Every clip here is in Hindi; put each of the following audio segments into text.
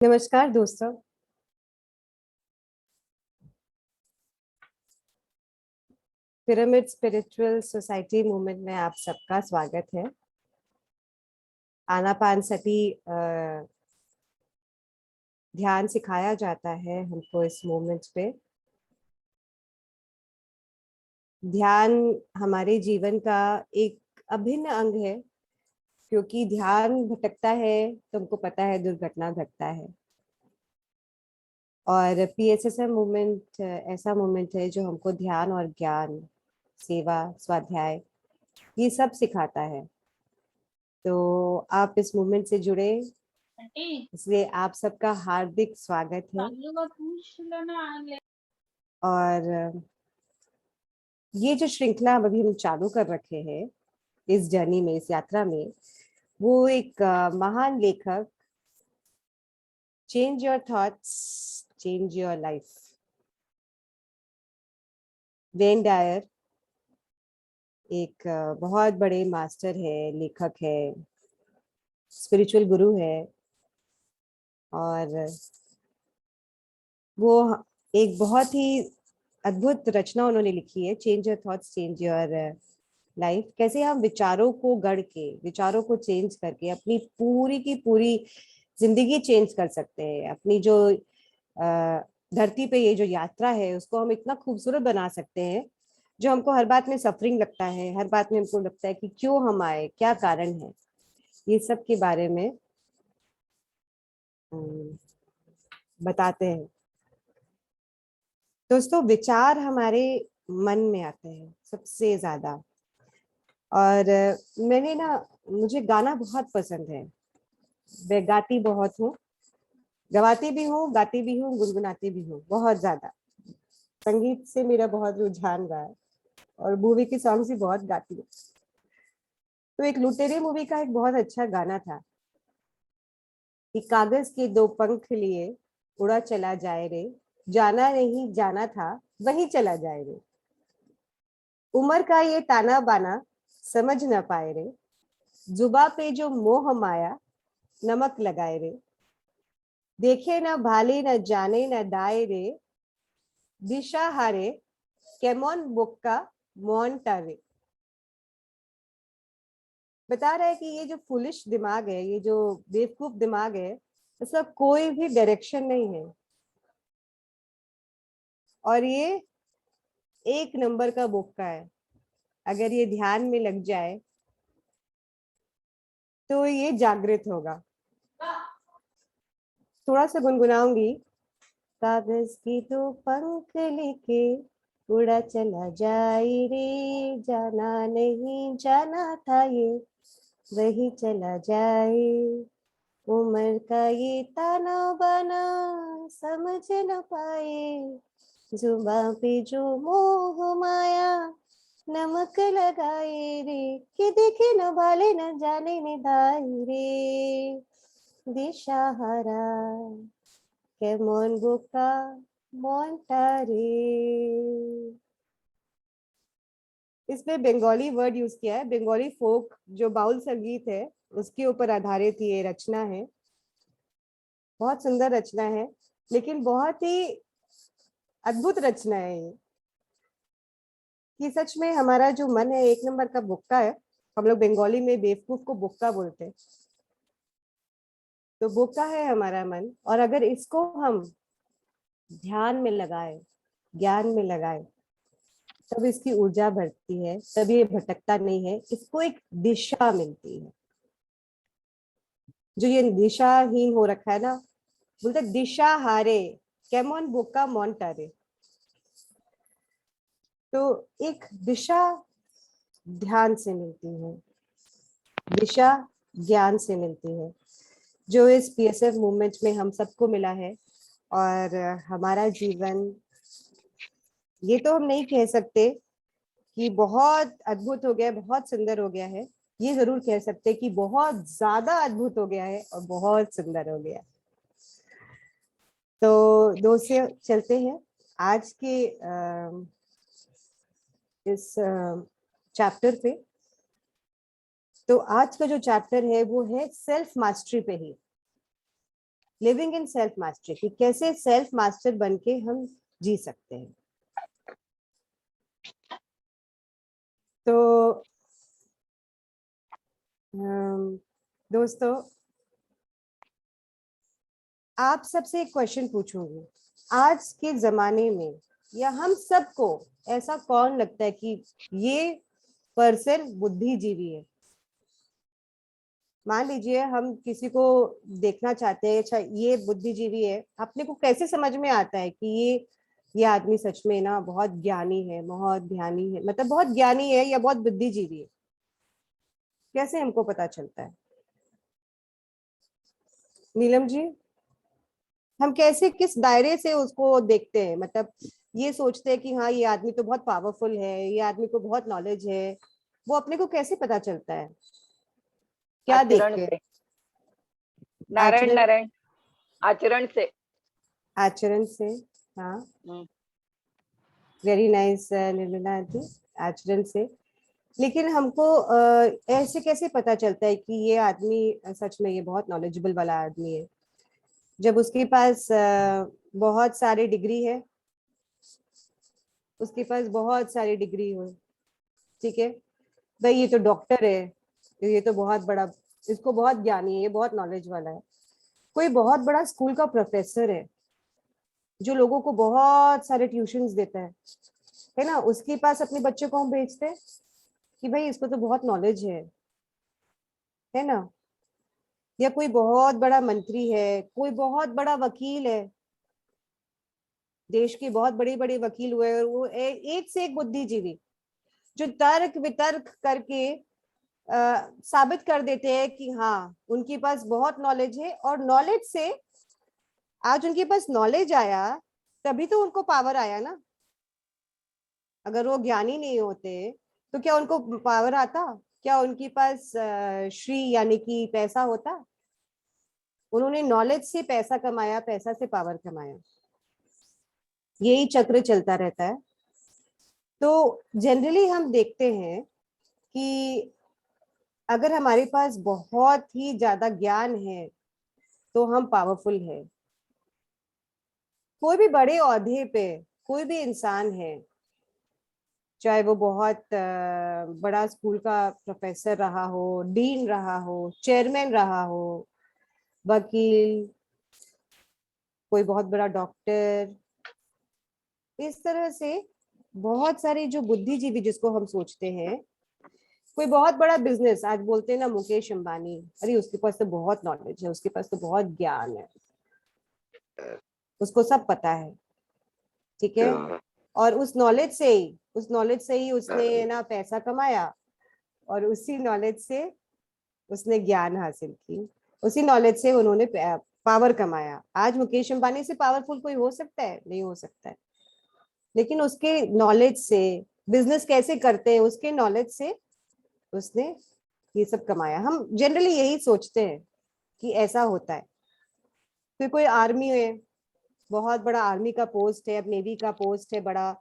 नमस्कार दोस्तों। पिरामिड स्पिरिचुअल सोसाइटी मूवमेंट में आप सबका स्वागत है। आनापानसती ध्यान सिखाया जाता है हमको इस मूवमेंट पे। ध्यान हमारे जीवन का एक अभिन्न अंग है, क्योंकि ध्यान भटकता है तो हमको पता है दुर्घटना घटता है। और पीएसएसएम मूवमेंट ऐसा मूवमेंट है जो हमको ध्यान और ज्ञान, सेवा, स्वाध्याय ये सब सिखाता है। तो आप इस मूवमेंट से जुड़े, इसलिए आप सबका हार्दिक स्वागत है। और ये जो श्रृंखला अभी हम चालू कर रखे हैं इस जर्नी में, इस यात्रा में, वो एक महान लेखक, change your thoughts change your life, Wayne Dyer, एक बहुत बड़े मास्टर है, लेखक है, स्पिरिचुअल गुरु है। और वो एक बहुत ही अद्भुत रचना उन्होंने लिखी है, change your thoughts change your life. कैसे हम विचारों को गढ़ के, विचारों को चेंज करके अपनी पूरी की पूरी जिंदगी चेंज कर सकते हैं। अपनी जो धरती पे ये जो यात्रा है उसको हम इतना खूबसूरत बना सकते हैं। जो हमको हर बात में सफरिंग लगता है, हर बात में हमको लगता है कि क्यों हम आए, क्या कारण है, ये सब के बारे में बताते हैं। दोस्तों, विचार हमारे मन में आते हैं सबसे ज्यादा। और मुझे गाना बहुत पसंद है। मैं गाती बहुत हूँ, गवाती भी हूँ, गाती भी हूँ, गुनगुनाती भी हूँ बहुत ज्यादा। संगीत से मेरा बहुत रुझान रहा है और मूवी के सॉन्ग्स भी बहुत गाती हूँ। तो एक लुटेरे मूवी का एक बहुत अच्छा गाना था कि कागज के दो पंख लिए उड़ा चला जाए रे, जाना नहीं जाना था वहीं चला जाए रे, उम्र का ये ताना बाना समझ न पाए रे, जुबा पे जो मोह माया नमक लगाए रे, देखे न भाले न जाने न दाए रे, दिशा हारे केमोन बुक्का मौन टारे। बता रहा है कि ये जो फुलिश दिमाग है, ये जो बेवकूफ दिमाग है, इसका कोई भी डायरेक्शन नहीं है। और ये एक नंबर का बुक्का है। अगर ये ध्यान में लग जाए तो ये जागृत होगा। थोड़ा सा गुनगुनाऊंगी। कागज की तो पंख लेके उड़ा चला जाए रे, जाना नहीं जाना था ये वही चला जाए, उम्र का ये ताना बाना समझ न पाए, जुबां पे जो मोह माया नमक लगाए रे, कि देखे न भाले न जाने न दाए रे, दिशाहारा केमोन बुका मोन्टारे। इसमें बंगाली वर्ड यूज किया है। बंगाली फोक जो बाउल संगीत है उसके ऊपर आधारित ये रचना है। बहुत सुंदर रचना है, लेकिन बहुत ही अद्भुत रचना है ये। कि सच में हमारा जो मन है एक नंबर का बुक्का है। हम लोग बंगाली में बेवकूफ को बुक्का बोलते हैं। तो बुक्का है हमारा मन, और अगर इसको हम ध्यान में लगाए, ज्ञान में लगाए, तब इसकी ऊर्जा बढ़ती है, तब ये भटकता नहीं है, इसको एक दिशा मिलती है। जो ये दिशाहीन हो रखा है ना, बोलते दिशा हारे केमोन बुक्का मोन्टारे। तो एक दिशा ध्यान से मिलती है, दिशा ज्ञान से मिलती है, जो इस पीएसएफ मूवमेंट में हम सबको मिला है। और हमारा जीवन, ये तो हम नहीं कह सकते कि बहुत अद्भुत हो गया है, बहुत सुंदर हो गया है। ये जरूर कह सकते कि बहुत ज्यादा अद्भुत हो गया है और बहुत सुंदर हो गया। तो दोस्तों, चलते हैं आज के इस चैप्टर पे। तो आज का जो चैप्टर है वो है सेल्फ मास्टरी पे ही। लिविंग इन सेल्फ मास्टरी, कि कैसे सेल्फ मास्टर बन के हम जी सकते हैं। तो दोस्तों, आप सबसे एक क्वेश्चन पूछूंगी, आज के जमाने में या हम सबको ऐसा कौन लगता है कि ये पर्सन बुद्धिजीवी है? मान लीजिए हम किसी को देखना चाहते हैं, अच्छा ये बुद्धिजीवी है, अपने को कैसे समझ में आता है कि ये आदमी सच में ना बहुत ज्ञानी है, बहुत ध्यानी है, मतलब बहुत ज्ञानी है या बहुत बुद्धिजीवी है? कैसे हमको पता चलता है नीलम जी? हम कैसे, किस दायरे से उसको देखते हैं? मतलब ये सोचते हैं कि हाँ ये आदमी तो बहुत पावरफुल है, ये आदमी को बहुत नॉलेज है, वो अपने को कैसे पता चलता है? क्या देख आचरण के? से, नारायण आचरण? नारायण, आचरण से। आचरण से? हाँ, हम्म, वेरी नाइस निर्मला जी, आचरण से। लेकिन हमको ऐसे कैसे पता चलता है कि ये आदमी सच में ये बहुत नॉलेजेबल वाला आदमी है, जब उसके पास बहुत सारे डिग्री है, उसके पास बहुत सारी डिग्री हो, ठीक है भाई, ये तो डॉक्टर है, ये तो बहुत बड़ा, इसको बहुत ज्ञानी है, ये बहुत नॉलेज वाला है। कोई बहुत बड़ा स्कूल का प्रोफेसर है जो लोगों को बहुत सारे ट्यूशंस देता है ना, उसके पास अपने बच्चे को हम भेजते हैं कि भाई इसको तो बहुत नॉलेज है ना? या कोई बहुत बड़ा मंत्री है, कोई बहुत बड़ा वकील है, देश के बहुत बड़े बड़े वकील हुए, और वो एक से एक बुद्धिजीवी जो तर्क वितर्क करके साबित कर देते हैं कि हाँ उनके पास बहुत नॉलेज है, और नॉलेज से, आज उनके पास नॉलेज आया तभी तो उनको पावर आया ना। अगर वो ज्ञानी नहीं होते तो क्या उनको पावर आता? क्या उनके पास श्री यानी कि पैसा होता? उन्होंने नॉलेज से पैसा कमाया, पैसा से पावर कमाया, यही चक्र चलता रहता है। तो जनरली हम देखते हैं कि अगर हमारे पास बहुत ही ज्यादा ज्ञान है तो हम पावरफुल है। कोई भी बड़े ओहदे पे कोई भी इंसान है, चाहे वो बहुत बड़ा स्कूल का प्रोफेसर रहा हो, डीन रहा हो, चेयरमैन रहा हो, वकील, कोई बहुत बड़ा डॉक्टर, इस तरह से बहुत सारे जो बुद्धिजीवी जिसको हम सोचते हैं, कोई बहुत बड़ा बिजनेस, आज बोलते हैं ना मुकेश अंबानी, अरे उसके पास तो बहुत नॉलेज है, उसके पास तो बहुत ज्ञान है, उसको सब पता है, ठीक है, और उस नॉलेज से ही उसने ना पैसा कमाया, और उसी नॉलेज से उसने ज्ञान हासिल की, उसी नॉलेज से उन्होंने पावर कमाया। आज मुकेश अंबानी से पावरफुल कोई हो सकता है? नहीं हो सकता है, लेकिन उसके नॉलेज से, बिजनेस कैसे करते हैं उसके नॉलेज से उसने ये सब कमाया। हम जनरली यही सोचते हैं कि ऐसा होता है। फिर कोई आर्मी है, बहुत बड़ा आर्मी का पोस्ट है, अब नेवी का पोस्ट है बड़ा,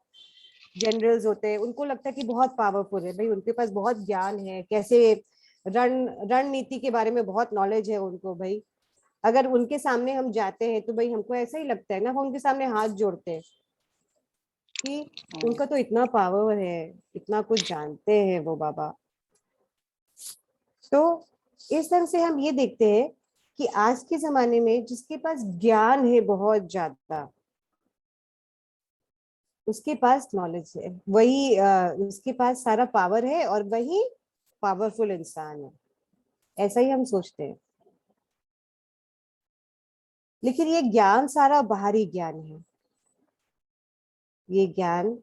जनरल्स होते हैं, उनको लगता है कि बहुत पावरफुल है भाई, उनके पास बहुत ज्ञान है, कैसे रणनीति के बारे में बहुत नॉलेज है उनको भाई। अगर उनके सामने हम जाते हैं तो भाई हमको ऐसा ही लगता है ना, हम उनके सामने हाथ जोड़ते हैं कि उनका तो इतना पावर है, इतना कुछ जानते हैं वो बाबा। तो इस तरह से हम ये देखते हैं कि आज के जमाने में जिसके पास ज्ञान है बहुत ज्यादा, उसके पास नॉलेज है, वही उसके पास सारा पावर है, और वही पावरफुल इंसान है, ऐसा ही हम सोचते हैं। लेकिन ये ज्ञान सारा बाहरी ज्ञान है, ये ज्ञान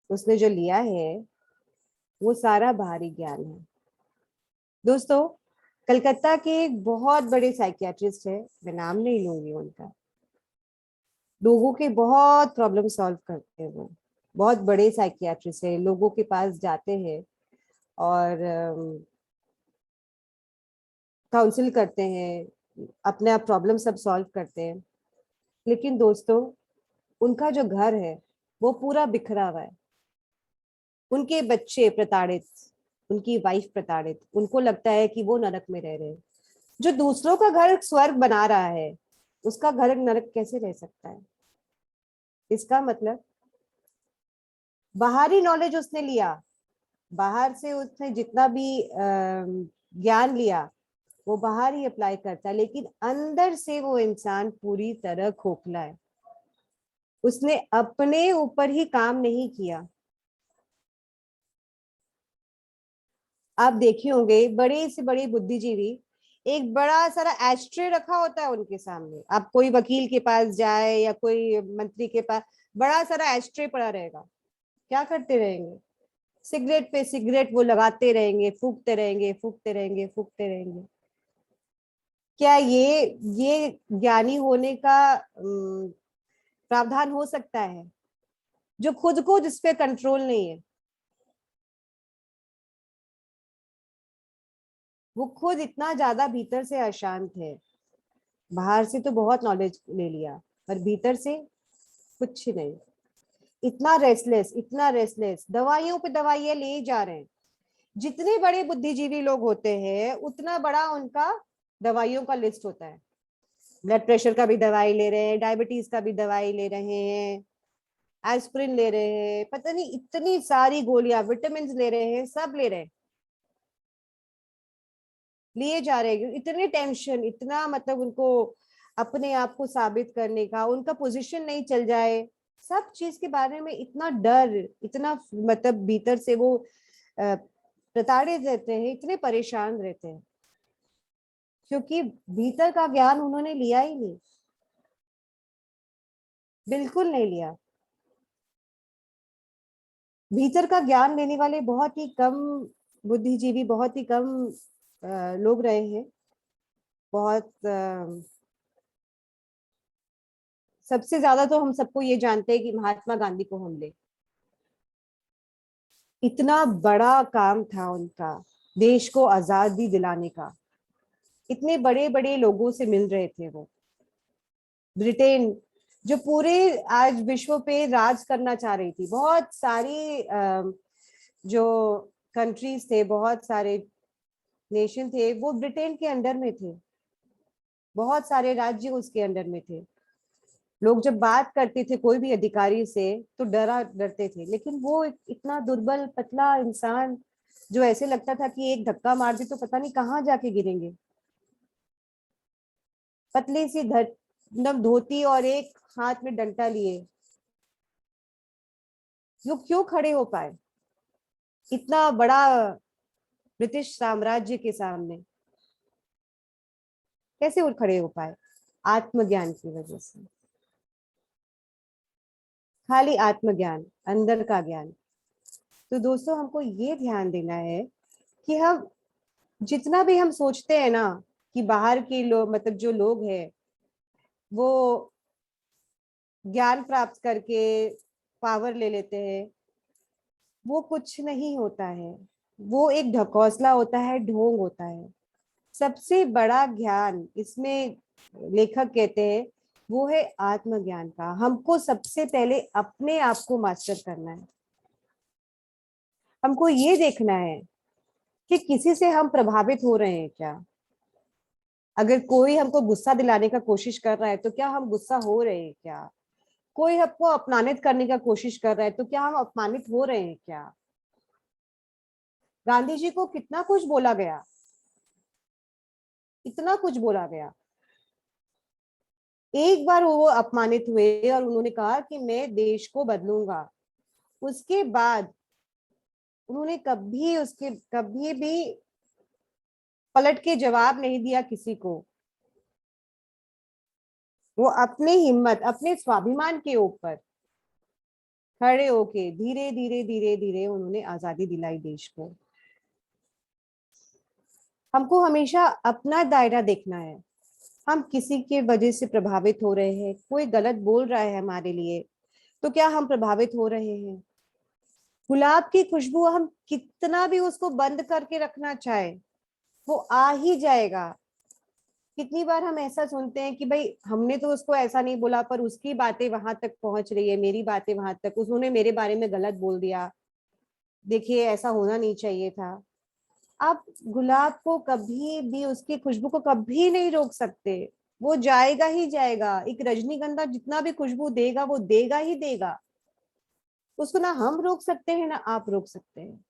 उसने जो लिया है वो सारा बाहरी ज्ञान है। दोस्तों, कलकत्ता के एक बहुत बड़े साइकियाट्रिस्ट है, मैं नाम नहीं लूंगी उनका, लोगों के बहुत प्रॉब्लम सॉल्व करते हैं वो, बहुत बड़े साइकियाट्रिस्ट है, लोगों के पास जाते हैं और काउंसिल करते हैं, अपने आप प्रॉब्लम सब सॉल्व करते हैं। लेकिन दोस्तों, उनका जो घर है वो पूरा बिखरा हुआ है, उनके बच्चे प्रताड़ित, उनकी वाइफ प्रताड़ित, उनको लगता है कि वो नरक में रह रहे हैं। जो दूसरों का घर स्वर्ग बना रहा है, उसका घर नरक कैसे रह सकता है? इसका मतलब बाहरी नॉलेज उसने लिया, बाहर से उसने जितना भी ज्ञान लिया वो बाहर ही अप्लाई करता है, लेकिन अंदर से वो इंसान पूरी तरह खोखला है। उसने अपने ऊपर ही काम नहीं किया। आप देखे होंगे बड़े से बड़े बुद्धिजीवी, एक बड़ा सारा एस्ट्रे रखा होता है उनके सामने। आप कोई वकील के पास जाए या कोई मंत्री के पास, बड़ा सारा एस्ट्रे पड़ा रहेगा। क्या करते रहेंगे? सिगरेट पे सिगरेट वो लगाते रहेंगे, फूकते रहेंगे, फूकते रहेंगे, फूकते रहेंगे। क्या ये ज्ञानी होने का प्रावधान हो सकता है? जो खुद को जिस पे कंट्रोल नहीं है, वो खुद इतना ज्यादा भीतर से अशांत है। बाहर से तो बहुत नॉलेज ले लिया, पर भीतर से कुछ नहीं। इतना रेस्टलेस, इतना रेस्टलेस, दवाइयों पे दवाइयां ले ही जा रहे हैं। जितने बड़े बुद्धिजीवी लोग होते हैं उतना बड़ा उनका दवाइयों का लिस्ट होता है। ब्लड प्रेशर का भी दवाई ले रहे हैं, डायबिटीज का भी दवाई ले रहे हैं, एस्पिरिन ले रहे हैं, पता नहीं इतनी सारी गोलियां, विटामिन ले रहे हैं, सब ले रहे हैं, लिए जा रहे हैं। इतने टेंशन, इतना मतलब उनको अपने आप को साबित करने का, उनका पोजीशन नहीं चल जाए, सब चीज के बारे में इतना डर, इतना मतलब भीतर से वो प्रताड़ित रहते हैं, इतने परेशान रहते हैं, क्योंकि भीतर का ज्ञान उन्होंने लिया ही नहीं, बिल्कुल नहीं लिया। भीतर का ज्ञान लेने वाले बहुत ही कम बुद्धिजीवी, बहुत ही कम लोग रहे हैं। बहुत सबसे ज्यादा तो हम सबको ये जानते हैं कि महात्मा गांधी को हम ले, इतना बड़ा काम था उनका देश को आजादी दिलाने का। इतने बड़े बड़े लोगों से मिल रहे थे वो। ब्रिटेन जो पूरे आज विश्व पे राज करना चाह रही थी, बहुत सारी जो कंट्रीज थे, बहुत सारे नेशन थे, वो ब्रिटेन के अंडर में थे। बहुत सारे राज्य उसके अंडर में थे। लोग जब बात करते थे कोई भी अधिकारी से तो डरते थे, लेकिन वो इतना दुर्बल पतला इंसान, जो ऐसे लगता था कि एक धक्का मार दी तो पता नहीं कहाँ जाके गिरेंगे। पतली सी एकदम धोती और एक हाथ में डंडा लिए, वो क्यों खड़े हो पाए इतना बड़ा ब्रिटिश साम्राज्य के सामने? कैसे वो खड़े हो पाए? आत्मज्ञान की वजह से। खाली आत्मज्ञान, अंदर का ज्ञान। तो दोस्तों हमको ये ध्यान देना है कि हम जितना भी हम सोचते हैं ना कि बाहर के लोग, मतलब जो लोग हैं वो ज्ञान प्राप्त करके पावर ले लेते हैं, वो कुछ नहीं होता है। वो एक ढकोसला होता है, ढोंग होता है। सबसे बड़ा ज्ञान इसमें लेखक कहते हैं वो है आत्मज्ञान का। हमको सबसे पहले अपने आप को मास्टर करना है। हमको ये देखना है कि किसी से हम प्रभावित हो रहे हैं क्या। अगर कोई हमको गुस्सा दिलाने का कोशिश कर रहा है तो क्या हम गुस्सा हो रहे हैं क्या? कोई हमको अपमानित करने का कोशिश कर रहा है तो क्या हम अपमानित हो रहे हैं क्या? गांधी जी को कितना कुछ बोला गया, इतना कुछ बोला गया। एक बार वो अपमानित हुए और उन्होंने कहा कि मैं देश को बदलूंगा। उसके बाद उन्होंने कभी भी पलट के जवाब नहीं दिया किसी को। वो अपनी हिम्मत, अपने स्वाभिमान के ऊपर खड़े होके धीरे धीरे धीरे धीरे उन्होंने आजादी दिलाई देश को। हमको हमेशा अपना दायरा देखना है। हम किसी के वजह से प्रभावित हो रहे हैं, कोई गलत बोल रहा है हमारे लिए, तो क्या हम प्रभावित हो रहे हैं? गुलाब की खुशबू हम कितना भी उसको बंद करके रखना चाहे, वो आ ही जाएगा। कितनी बार हम ऐसा सुनते हैं कि भाई हमने तो उसको ऐसा नहीं बोला, पर उसकी बातें वहां तक पहुंच रही है, मेरी बातें वहां तक, उन्होंने मेरे बारे में गलत बोल दिया, देखिए ऐसा होना नहीं चाहिए था। आप गुलाब को कभी भी, उसकी खुशबू को कभी नहीं रोक सकते। वो जाएगा ही जाएगा। एक रजनीगंधा जितना भी खुशबू देगा वो देगा ही देगा, उसको ना हम रोक सकते हैं ना आप रोक सकते हैं।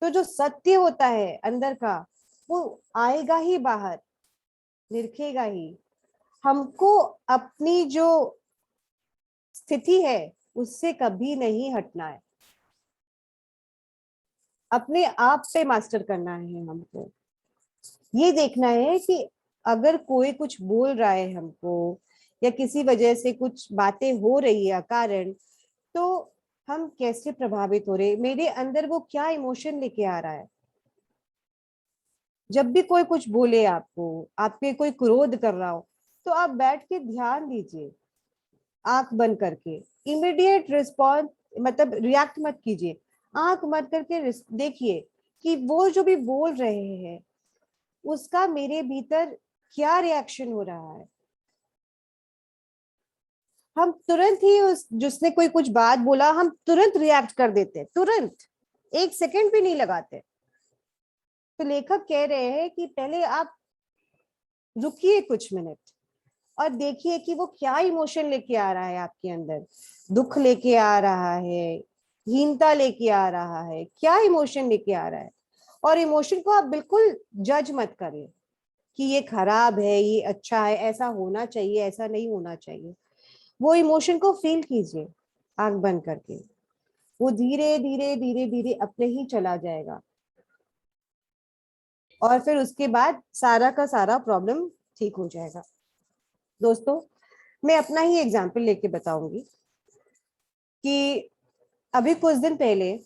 तो जो सत्य होता है अंदर का वो आएगा ही बाहर, निरखेगा ही। हमको अपनी जो स्थिति है उससे कभी नहीं हटना है, अपने आप पे मास्टर करना है हमको। ये देखना है कि अगर कोई कुछ बोल रहा है हमको या किसी वजह से कुछ बातें हो रही है कारण, तो हम कैसे प्रभावित हो रहे, मेरे अंदर वो क्या इमोशन लेके आ रहा है। जब भी कोई कुछ बोले आपको, आपके कोई क्रोध कर रहा हो, तो आप बैठ के ध्यान दीजिए, आंख बंद करके। इमीडिएट रिस्पॉन्स मतलब रिएक्ट मत कीजिए, आंख बंद करके देखिए कि वो जो भी बोल रहे हैं उसका मेरे भीतर क्या रिएक्शन हो रहा है। हम तुरंत ही उस जिसने कोई कुछ बात बोला हम तुरंत रिएक्ट कर देते, तुरंत, एक सेकंड भी नहीं लगाते। तो लेखक कह रहे हैं कि पहले आप रुकिए कुछ मिनट और देखिए कि वो क्या इमोशन लेके आ रहा है आपके अंदर। दुख लेके आ रहा है, हीनता लेके आ रहा है, क्या इमोशन लेके आ रहा है। और इमोशन को आप बिल्कुल जज मत करिए कि ये खराब है, ये अच्छा है, ऐसा होना चाहिए, ऐसा नहीं होना चाहिए। वो इमोशन को फील कीजिए आंख बंद करके, वो धीरे धीरे धीरे धीरे अपने ही चला जाएगा। और फिर उसके बाद सारा का सारा प्रॉब्लम ठीक हो जाएगा। दोस्तों, मैं अपना ही एग्जाम्पल लेके बताऊंगी कि अभी कुछ दिन पहले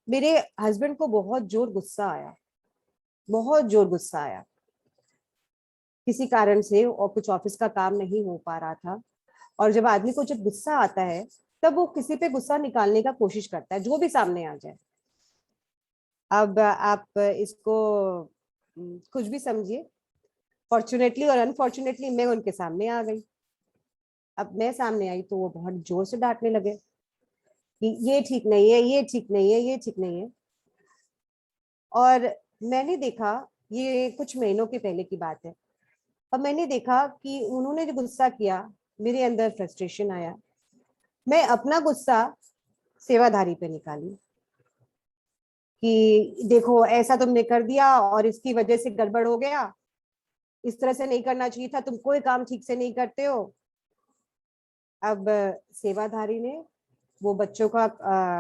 मेरे हस्बैंड को बहुत जोर गुस्सा आया, बहुत जोर गुस्सा आया किसी कारण से, और कुछ ऑफिस का काम नहीं हो पा रहा था। और जब आदमी को जब गुस्सा आता है तब वो किसी पे गुस्सा निकालने का कोशिश करता है, जो भी सामने आ जाए। अब आप इसको कुछ भी समझिए। फॉर्चुनेटली और अनफॉर्चुनेटली मैं उनके सामने आ गई। अब मैं सामने आई तो वो बहुत जोर से डांटने लगे कि ये ठीक नहीं है, ये ठीक नहीं है, ये ठीक नहीं है। और मैंने देखा, ये कुछ महीनों के पहले की बात है, और मैंने देखा कि उन्होंने जो गुस्सा किया, मेरे अंदर फ्रस्ट्रेशन आया। मैं अपना गुस्सा सेवाधारी पे निकाली कि देखो ऐसा तुमने कर दिया और इसकी वजह से गड़बड़ हो गया, इस तरह से नहीं करना चाहिए था, तुम कोई काम ठीक से नहीं करते हो। अब सेवाधारी ने, वो बच्चों का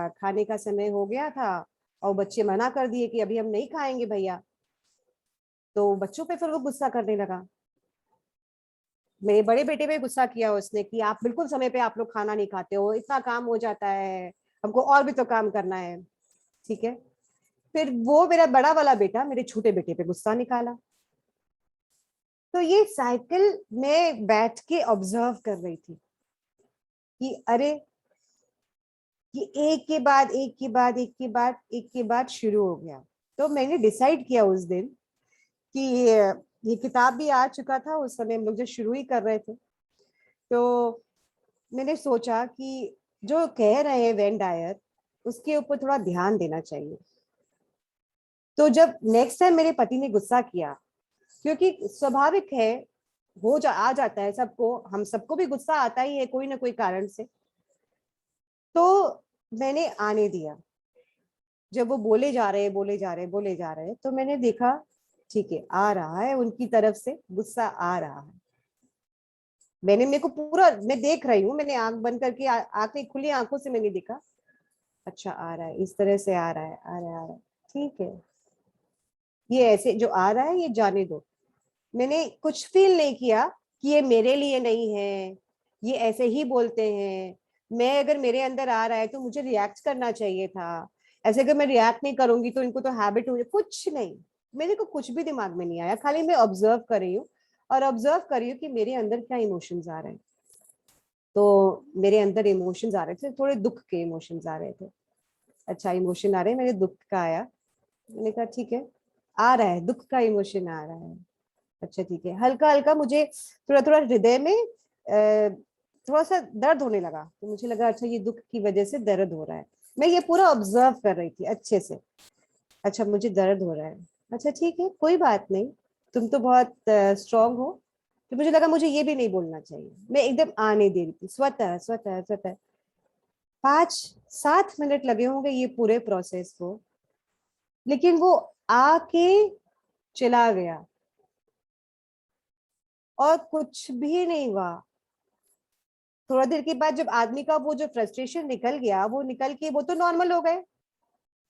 खाने का समय हो गया था और बच्चे मना कर दिए कि अभी हम नहीं खाएंगे भैया, तो बच्चों पे फिर वो गुस्सा करने लगा। मेरे बड़े बेटे पे गुस्सा किया उसने कि आप बिल्कुल समय पे आप लोग खाना नहीं खाते हो, इतना काम हो जाता है, हमको और भी तो काम करना है। ठीक है, फिर वो मेरा बड़ा वाला बेटा मेरे छोटे बेटे पे गुस्सा निकाला। तो ये साइकिल में बैठ के ऑब्जर्व कर रही थी कि अरे, कि एक के बाद एक के बाद एक के बाद एक के बाद शुरू हो गया। तो मैंने डिसाइड किया उस दिन कि ये किताब भी आ चुका था, उस समय हम लोग जो शुरू ही कर रहे थे। तो मैंने सोचा कि जो कह रहे हैं वेन डायर, उसके ऊपर थोड़ा ध्यान देना चाहिए। तो जब नेक्स्ट टाइम मेरे पति ने गुस्सा किया, क्योंकि स्वाभाविक है, आ जाता है सबको, हम सबको भी गुस्सा आता ही है कोई ना कोई कारण से, तो मैंने आने दिया। जब वो बोले जा रहे बोले जा रहे बोले जा रहे, तो मैंने देखा ठीक है, आ रहा है उनकी तरफ से गुस्सा, आ रहा है। मेरे को पूरा, मैं देख रही हूँ, मैंने आंख बंद करके आंखें खुली आंखों से मैंने देखा, अच्छा आ रहा है, इस तरह से आ रहा है, आ रहा है, आ रहा है, ठीक है, ये ऐसे जो आ रहा है ये जाने दो। मैंने कुछ फील नहीं किया कि ये मेरे लिए नहीं है, ये ऐसे ही बोलते हैं, मैं अगर मेरे अंदर आ रहा है तो मुझे रिएक्ट करना चाहिए था, ऐसे अगर मैं रिएक्ट नहीं करूंगी तो इनको तो हैबिट हो जाए, कुछ नहीं। मेरे को कुछ भी दिमाग में नहीं आया, खाली मैं ऑब्जर्व कर रही हूँ, और ऑब्जर्व कर रही हूँ कि मेरे अंदर क्या इमोशंस आ रहे हैं। तो मेरे अंदर इमोशंस आ रहे थे, थोड़े दुख के इमोशंस आ रहे थे। अच्छा इमोशन आ रहे हैं, मेरे दुख का आया। मैंने कहा ठीक है, आ रहा है, दुख का इमोशन आ रहा है, अच्छा ठीक है। हल्का हल्का मुझे थोड़ा थोड़ा हृदय में थोड़ा सा दर्द होने लगा, तो मुझे लगा अच्छा ये दुख की वजह से दर्द हो रहा है। मैं ये पूरा ऑब्जर्व कर रही थी अच्छे से, अच्छा मुझे दर्द हो रहा है, अच्छा ठीक है कोई बात नहीं, तुम तो बहुत स्ट्रांग हो। तो मुझे लगा मुझे ये भी नहीं बोलना चाहिए, मैं एकदम आने दे रही थी, स्वतः स्वतः स्वतः। 5-7 मिनट लगे होंगे ये पूरे प्रोसेस को, लेकिन वो आके चला गया और कुछ भी नहीं हुआ। थोड़ा देर के बाद जब आदमी का वो जो फ्रस्ट्रेशन निकल गया, वो निकल के वो तो नॉर्मल हो गए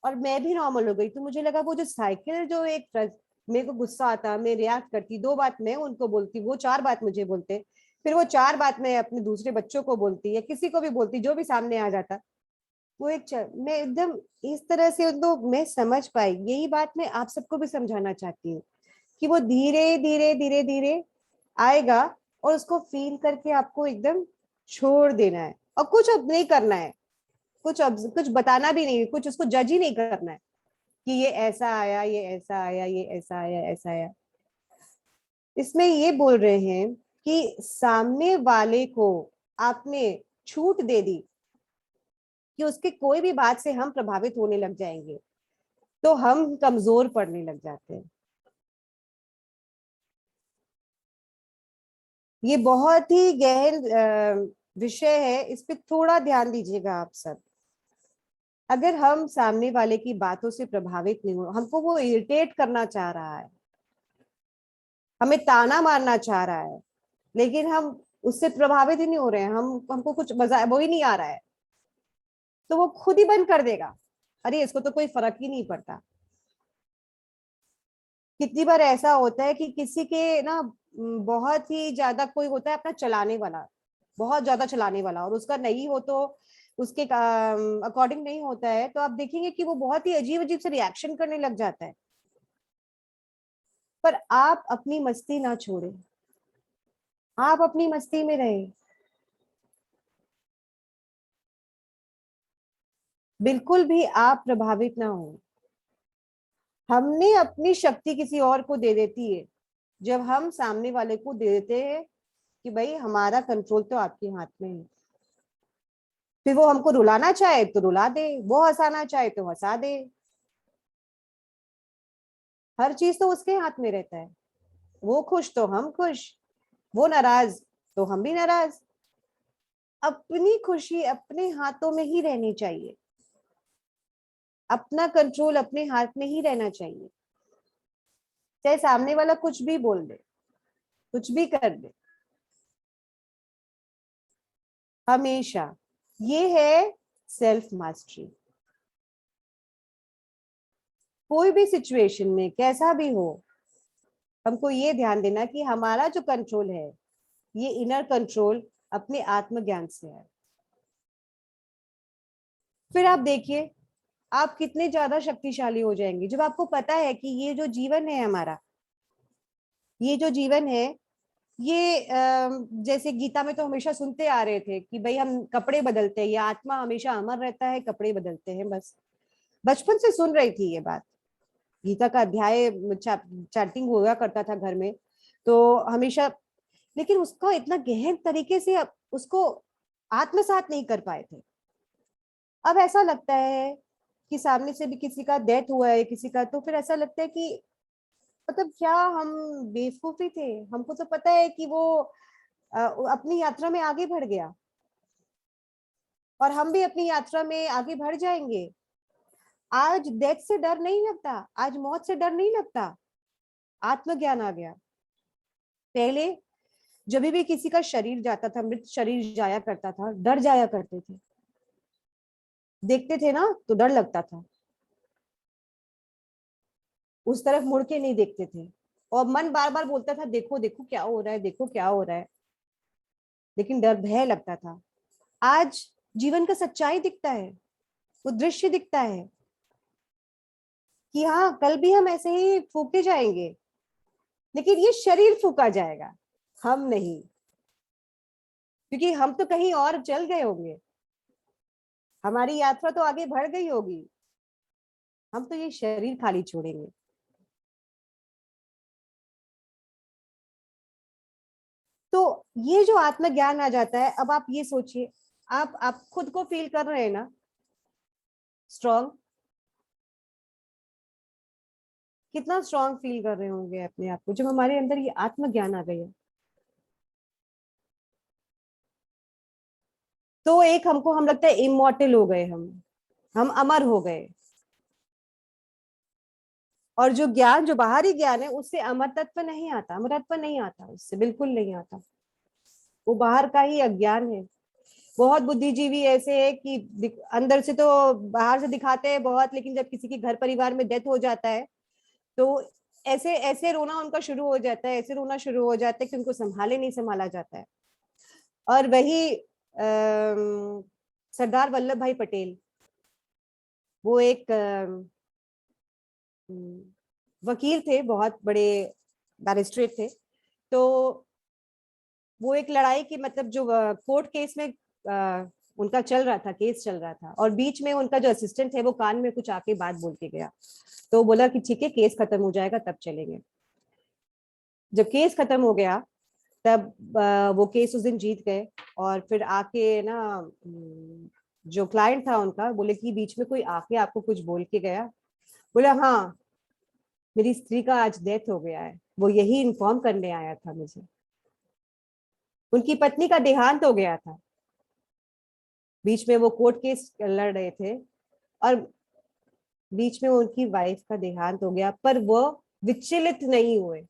और मैं भी नॉर्मल हो गई। तो मुझे लगा वो जो साइकिल, जो एक मेरे को गुस्सा आता, मैं रिएक्ट करती, 2 बात मैं उनको बोलती, वो 4 बात मुझे बोलते, फिर वो 4 बात मैं अपने दूसरे बच्चों को बोलती या किसी को भी बोलती जो भी सामने आ जाता। वो मैं एकदम इस तरह से, तो मैं समझ पाई। यही बात मैं आप सबको भी समझाना चाहती हूँ कि वो धीरे धीरे धीरे धीरे आएगा और उसको फील करके आपको एकदम छोड़ देना है और कुछ अब नहीं करना है। कुछ बताना भी नहीं, कुछ उसको जज ही नहीं करना है कि ये ऐसा आया, ये ऐसा आया, ये ऐसा आया, ऐसा आया। इसमें ये बोल रहे हैं कि सामने वाले को आपने छूट दे दी कि उसके कोई भी बात से हम प्रभावित होने लग जाएंगे, तो हम कमजोर पड़ने लग जाते हैं। ये बहुत ही गहन विषय है, इस पे थोड़ा ध्यान दीजिएगा आप सब। अगर हम सामने वाले की बातों से प्रभावित नहीं हो, हमको वो इरिटेट करना चाह रहा है, हमें ताना मारना चाह रहा है, लेकिन हम उससे प्रभावित ही नहीं हो रहे हैं, हम हमको कुछ मजा वो ही नहीं आ रहा है, तो वो खुद ही बंद कर देगा। अरे इसको तो कोई फर्क ही नहीं पड़ता। कितनी बार ऐसा होता है कि किसी के ना बहुत ही ज्यादा कोई होता है अपना चलाने वाला, बहुत ज्यादा चलाने वाला, और उसका नहीं हो तो उसके अकॉर्डिंग नहीं होता है, तो आप देखेंगे कि वो बहुत ही अजीब अजीब से रिएक्शन करने लग जाता है। पर आप अपनी मस्ती ना छोड़े, आप अपनी मस्ती में रहे, बिल्कुल भी आप प्रभावित ना हो। हमने अपनी शक्ति किसी और को दे देती है जब हम सामने वाले को दे देते हैं कि भाई हमारा कंट्रोल तो आपके हाथ में है। फिर वो हमको रुलाना चाहे तो रुला दे, वो हंसाना चाहे तो हंसा दे, हर चीज तो उसके हाथ में रहता है। वो खुश तो हम खुश, वो नाराज तो हम भी नाराज। अपनी खुशी अपने हाथों में ही रहनी चाहिए, अपना कंट्रोल अपने हाथ में ही रहना चाहिए। चाहे सामने वाला कुछ भी बोल दे, कुछ भी कर दे, हमेशा ये है सेल्फ मास्टरी। कोई भी सिचुएशन में कैसा भी हो, हमको ये ध्यान देना कि हमारा जो कंट्रोल है, ये इनर कंट्रोल अपने आत्मज्ञान से है। फिर आप देखिए आप कितने ज्यादा शक्तिशाली हो जाएंगे जब आपको पता है कि ये जो जीवन है हमारा, ये जो जीवन है, ये जैसे गीता में तो हमेशा सुनते आ रहे थे कि भाई हम कपड़े बदलते हैं, ये आत्मा हमेशा अमर रहता है, कपड़े बदलते हैं बस। बचपन से सुन रही थी ये बात, गीता का अध्याय चैटिंग हुआ करता था घर में, तो हमेशा। लेकिन उसको इतना गहन तरीके से उसको आत्मसात नहीं कर पाए थे। अब ऐसा लगता है कि सामने से भी किसी का डेथ हुआ है किसी का, तो फिर ऐसा लगता है कि मतलब क्या हम बेवकूफी थे, हमको तो पता है कि वो अपनी यात्रा में आगे बढ़ गया और हम भी अपनी यात्रा में आगे बढ़ जाएंगे। आज डेथ से डर नहीं लगता, आज मौत से डर नहीं लगता, आत्मज्ञान आ गया। पहले जब भी किसी का शरीर जाता था, मृत शरीर जाया करता था, डर जाया करते थे, देखते थे ना तो डर लगता था, उस तरफ मुड़ के नहीं देखते थे, और मन बार बार बोलता था देखो देखो क्या हो रहा है, देखो क्या हो रहा है, लेकिन डर भय लगता था। आज जीवन का सच्चाई दिखता है, वो दृश्य दिखता है कि हाँ कल भी हम ऐसे ही फूके जाएंगे, लेकिन ये शरीर फूका जाएगा, हम नहीं, क्योंकि हम तो कहीं और चल गए होंगे, हमारी यात्रा तो आगे बढ़ गई होगी, हम तो ये शरीर खाली छोड़ेंगे। तो ये जो आत्मज्ञान आ जाता है, अब आप ये सोचिए, आप खुद को फील कर रहे हैं ना स्ट्रॉन्ग, कितना स्ट्रांग फील कर रहे होंगे अपने आप को जब हमारे अंदर ये आत्मज्ञान आ गया। तो एक हमको हम लगता है इमॉर्टल हो गए, हम अमर हो गए। और जो ज्ञान, जो बाहरी ज्ञान है, उससे अमर तत्व नहीं आता, अमरत्व नहीं आता, उससे बिल्कुल नहीं आता। वो बाहर का ही अज्ञान है। बहुत बुद्धिजीवी ऐसे है कि अंदर से तो बाहर से दिखाते हैं बहुत, लेकिन जब किसी के घर परिवार में डेथ हो जाता है तो ऐसे ऐसे रोना उनका शुरू हो जाता है, ऐसे रोना शुरू हो जाता है कि उनको संभाले नहीं संभाला जाता है। और वही सरदार वल्लभ भाई पटेल, वो एक वकील थे, बहुत बड़े बैरिस्ट्रेट थे। तो वो एक लड़ाई की, मतलब जो कोर्ट केस में उनका चल रहा था, केस चल रहा था, और बीच में उनका जो असिस्टेंट है वो कान में कुछ आके बात बोल के गया। तो बोला कि ठीक है, केस खत्म हो जाएगा तब चलेंगे। जब केस खत्म हो गया तब वो केस उस दिन जीत गए। और फिर आके ना जो क्लाइंट था उनका, बोले कि बीच में कोई आके आपको कुछ बोल के गया? बोला हाँ, मेरी स्त्री का आज डेथ हो गया है, वो यही इन्फॉर्म करने आया था मुझे। उनकी पत्नी का देहांत हो गया था, बीच में वो कोर्ट केस लड़ रहे थे और बीच में उनकी वाइफ का देहांत हो गया, पर वो विचलित नहीं हुए,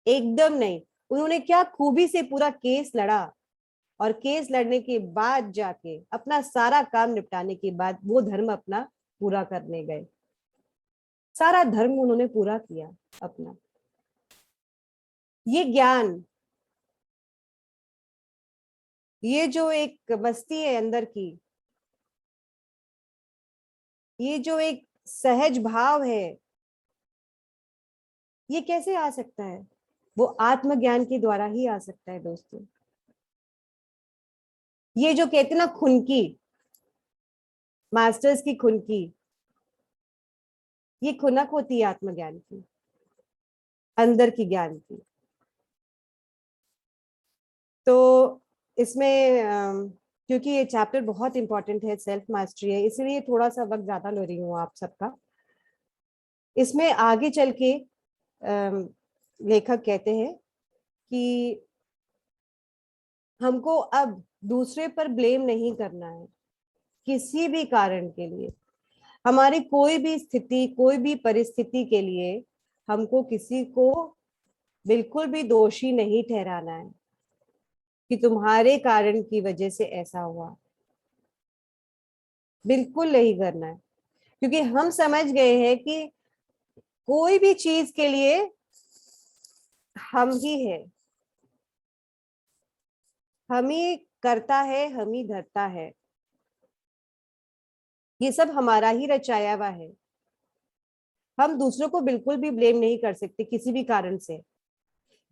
एकदम नहीं। उन्होंने क्या खूबी से पूरा केस लड़ा, और केस लड़ने के बाद जाके अपना सारा काम निपटाने के बाद वो धर्म अपना पूरा करने गए। सारा धर्म उन्होंने पूरा किया अपना। ये ज्ञान, ये जो एक मस्ती है अंदर की, ये जो एक सहज भाव है, ये कैसे आ सकता है? वो आत्मज्ञान के द्वारा ही आ सकता है दोस्तों। ये जो कहते ना खुनकी, मास्टर्स की खुनकी, ये खुनक होती है आत्मज्ञान की, अंदर की ज्ञान की। तो इसमें क्योंकि ये चैप्टर बहुत इंपॉर्टेंट है, सेल्फ मास्टरी है, इसलिए थोड़ा सा वक्त ज्यादा ले रही हूँ आप सबका। इसमें आगे चल के लेखक कहते हैं कि हमको अब दूसरे पर ब्लेम नहीं करना है किसी भी कारण के लिए। हमारी कोई भी स्थिति, कोई भी परिस्थिति के लिए हमको किसी को बिल्कुल भी दोषी नहीं ठहराना है कि तुम्हारे कारण की वजह से ऐसा हुआ, बिल्कुल नहीं करना है। क्योंकि हम समझ गए हैं कि कोई भी चीज के लिए हम ही है, हम ही करता है, हम ही धरता है, ये सब हमारा ही रचाया हुआ है। हम दूसरों को बिल्कुल भी ब्लेम नहीं कर सकते किसी भी कारण से।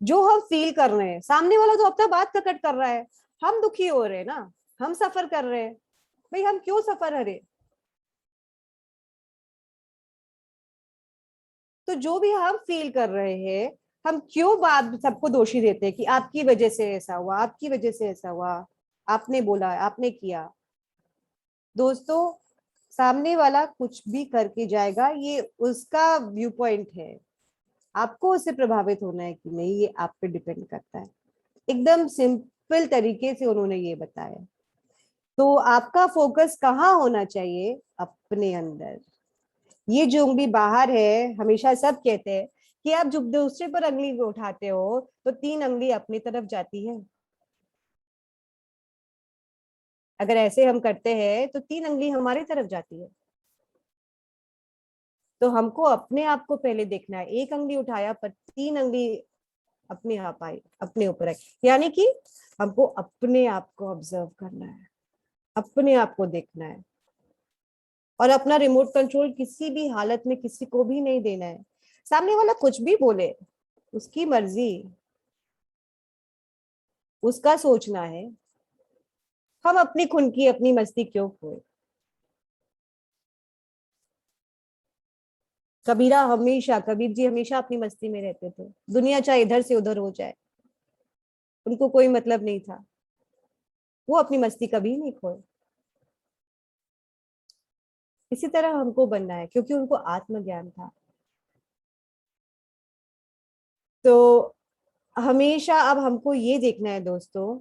जो हम फील कर रहे हैं, सामने वाला तो अपना बात प्रकट कर रहा है, हम दुखी हो रहे हैं ना, हम सफर कर रहे हैं, भाई हम क्यों सफर हरे? तो जो भी हम फील कर रहे हैं, हम क्यों बात सबको दोषी देते हैं कि आपकी वजह से ऐसा हुआ, आपकी वजह से ऐसा हुआ, आपने बोला, आपने किया। दोस्तों, सामने वाला कुछ भी करके जाएगा, ये उसका व्यू पॉइंट है। आपको उससे प्रभावित होना है कि नहीं, ये आप पे डिपेंड करता है। एकदम सिंपल तरीके से उन्होंने ये बताया। तो आपका फोकस कहाँ होना चाहिए? अपने अंदर। ये जो उंगली बाहर है, हमेशा सब कहते हैं कि आप जब दूसरे पर उंगली उठाते हो तो तीन उंगली अपनी तरफ जाती है। अगर ऐसे हम करते हैं तो तीन उंगली हमारी तरफ जाती है। तो हमको अपने आप को पहले देखना है। एक उंगली उठाया पर तीन उंगली अपने आप आई, अपने ऊपर आई, यानी कि हमको अपने आप को ऑब्जर्व करना है, अपने आप को देखना है, और अपना रिमोट कंट्रोल किसी भी हालत में किसी को भी नहीं देना है। सामने वाला कुछ भी बोले, उसकी मर्जी, उसका सोचना है। हम अपनी खुद की अपनी मस्ती क्यों खोए? कबीर जी हमेशा अपनी मस्ती में रहते थे, दुनिया चाहे इधर से उधर हो जाए, उनको कोई मतलब नहीं था, वो अपनी मस्ती कभी नहीं खोए। इसी तरह हमको बनना है, क्योंकि उनको आत्मज्ञान था। तो हमेशा अब हमको ये देखना है दोस्तों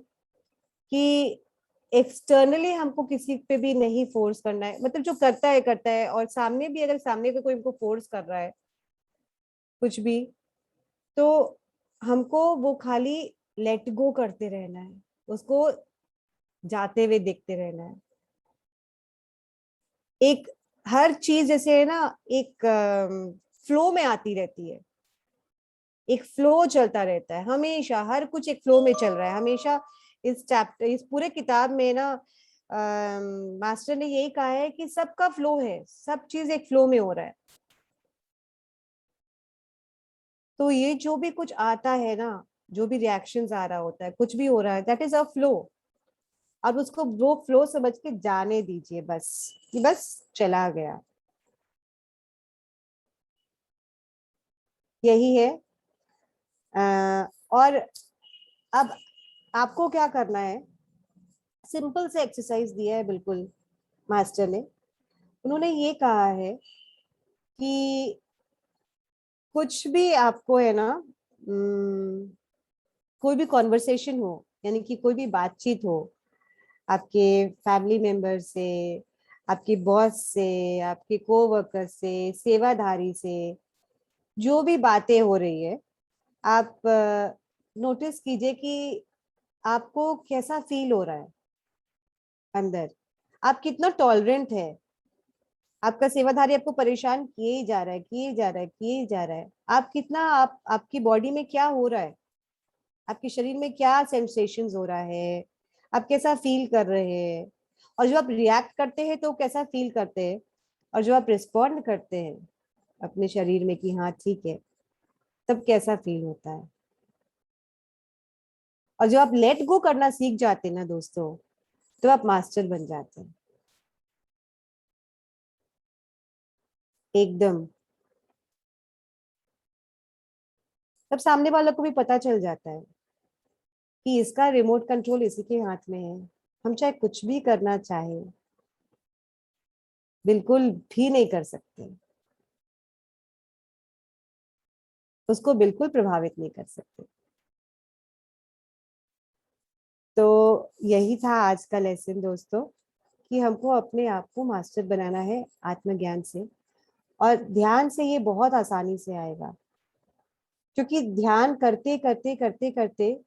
कि एक्सटर्नली हमको किसी पे भी नहीं फोर्स करना है, मतलब जो करता है, और सामने भी अगर सामने का कोई हमको फोर्स कर रहा है कुछ भी, तो हमको वो खाली लेट गो करते रहना है, उसको जाते हुए देखते रहना है। एक हर चीज जैसे है ना, एक फ्लो में आती रहती है, एक फ्लो चलता रहता है हमेशा, हर कुछ एक फ्लो में चल रहा है हमेशा। इस चैप्टर, इस पूरे किताब में ना मास्टर ने यही कहा है कि सबका फ्लो है, सब चीज एक फ्लो में हो रहा है। तो ये जो भी कुछ आता है ना, जो भी रिएक्शंस आ रहा होता है, कुछ भी हो रहा है, दैट इज अ फ्लो। अब उसको वो फ्लो समझ के जाने दीजिए, बस कि बस चला गया, यही है। और अब आपको क्या करना है, सिंपल से एक्सरसाइज दिया है बिल्कुल मास्टर ने। उन्होंने ये कहा है कि कुछ भी आपको है ना, कोई भी कॉन्वर्सेशन हो, यानी कि कोई भी बातचीत हो आपके फैमिली मेंबर से, आपके बॉस से, आपके कोवर्कर से, सेवाधारी से, जो भी बातें हो रही है, आप नोटिस कीजिए कि आपको कैसा फील हो रहा है अंदर, आप कितना टॉलरेंट है। आपका सेवाधारी आपको परेशान किए ही जा रहा है, किए ही जा रहा है, किए ही जा रहा है, आप कितना, आप आपकी बॉडी में क्या हो रहा है, आपके शरीर में क्या सेंसेशंस हो रहा है, आप कैसा फील कर रहे हैं, और जो आप रिएक्ट करते हैं तो कैसा फील करते हैं, और जो आप रिस्पॉन्ड करते हैं अपने शरीर में कि हाँ ठीक है, तब कैसा फील होता है। और जो आप लेट गो करना सीख जाते हैं ना दोस्तों, तो आप मास्टर बन जाते हैं एकदम। तब सामने वालों को भी पता चल जाता है कि इसका रिमोट कंट्रोल इसी के हाथ में है, हम चाहे कुछ भी करना चाहे बिल्कुल भी नहीं कर सकते, उसको बिल्कुल प्रभावित नहीं कर सकते। तो यही था आज का लेसन दोस्तों, कि हमको अपने आप को मास्टर बनाना है आत्मज्ञान से। और ध्यान से ये बहुत आसानी से आएगा, क्योंकि ध्यान करते करते करते करते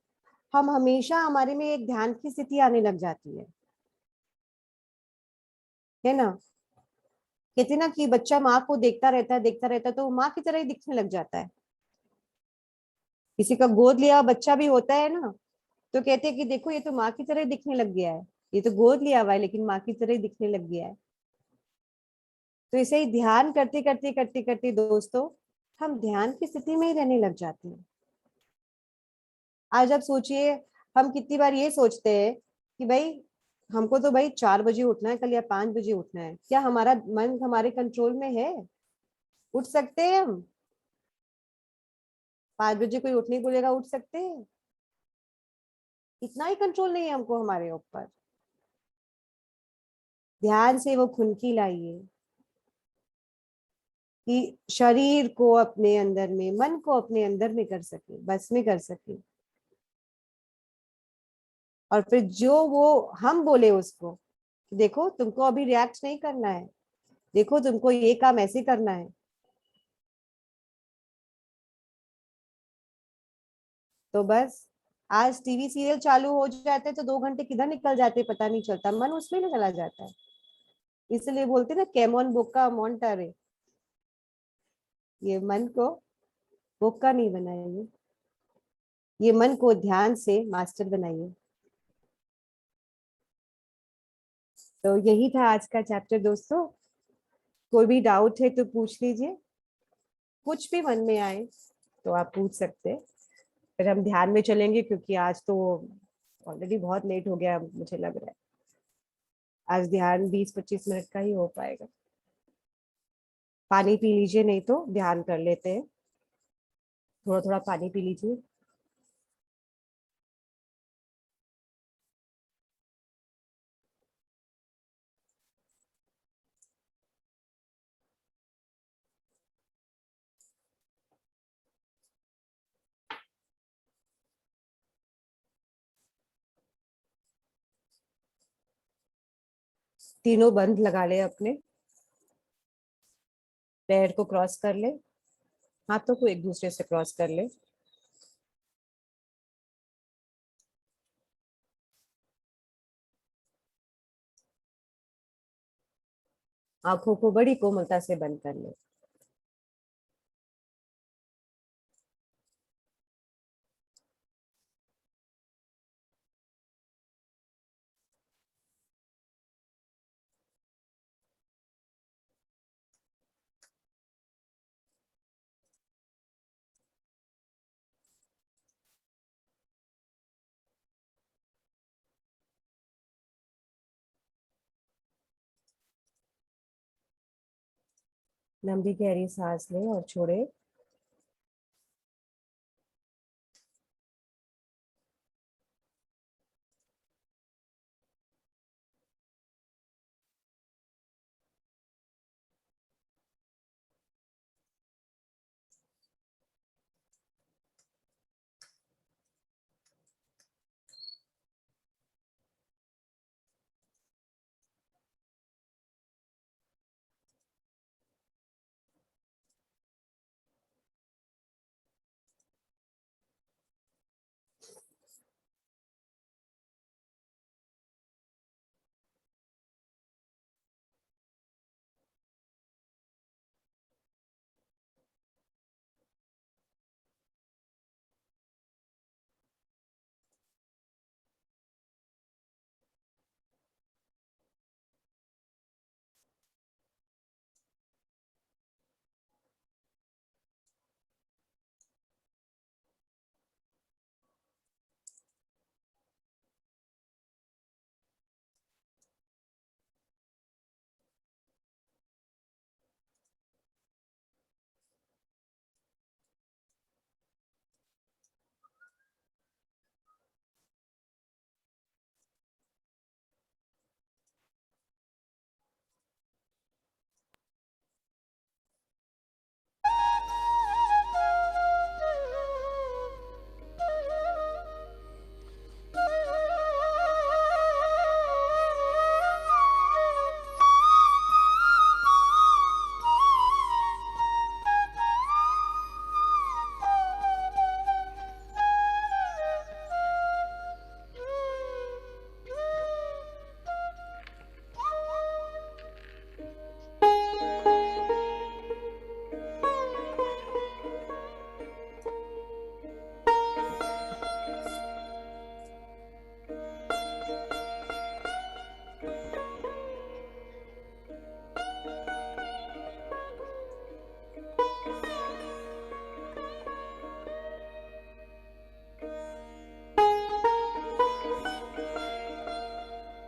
हम हमेशा, हमारे में एक ध्यान की स्थिति आने लग जाती है ना। कहते ना कि बच्चा माँ को देखता रहता है, देखता रहता है, तो वो माँ की तरह ही दिखने लग जाता है। किसी का गोद लिया हुआ बच्चा भी होता है ना, तो कहते हैं कि देखो ये तो माँ की तरह ही दिखने लग गया है, ये तो गोद लिया हुआ है लेकिन माँ की तरह ही दिखने लग गया है। तो ऐसे ही ध्यान करते करते करते करते दोस्तों, हम ध्यान की स्थिति में ही रहने लग जाते हैं। आज आप सोचिए, हम कितनी बार ये सोचते हैं कि भाई हमको तो भाई 4 बजे उठना है कल, या 5 बजे उठना है, क्या हमारा मन हमारे कंट्रोल में है? उठ सकते हैं हम? 5 बजे कोई उठने को बोलेगा, उठ सकते हैं? इतना ही कंट्रोल नहीं है हमको हमारे ऊपर। ध्यान से वो खुनकी लाइए कि शरीर को अपने अंदर में, मन को अपने अंदर में कर सके, बस में कर सके। और फिर जो वो हम बोले उसको, देखो तुमको अभी रिएक्ट नहीं करना है, देखो तुमको ये काम ऐसे करना है। तो बस, आज टीवी सीरियल चालू हो जाते तो 2 घंटे किधर निकल जाते पता नहीं चलता, मन उसमें ही चला जाता है। इसलिए बोलते ना, केमोन बोका मोन्टारे, ये मन को बोका नहीं बनाइए, ये मन को ध्यान से मास्टर बनाइए। तो यही था आज का चैप्टर दोस्तों। कोई भी डाउट है तो पूछ लीजिए, कुछ भी मन में आए तो आप पूछ सकते हैं। फिर हम ध्यान में चलेंगे, क्योंकि आज तो ऑलरेडी बहुत लेट हो गया मुझे लग रहा है। आज ध्यान 20-25 मिनट का ही हो पाएगा। पानी पी लीजिए, नहीं तो ध्यान कर लेते हैं। थोड़ा थोड़ा पानी पी लीजिए। तीनों बंद लगा ले, अपने पैर को क्रॉस कर ले, हाथों को एक दूसरे से क्रॉस कर ले। आंखों को बड़ी कोमलता से बंद कर ले। लंबी गहरी सांस ले और छोड़े।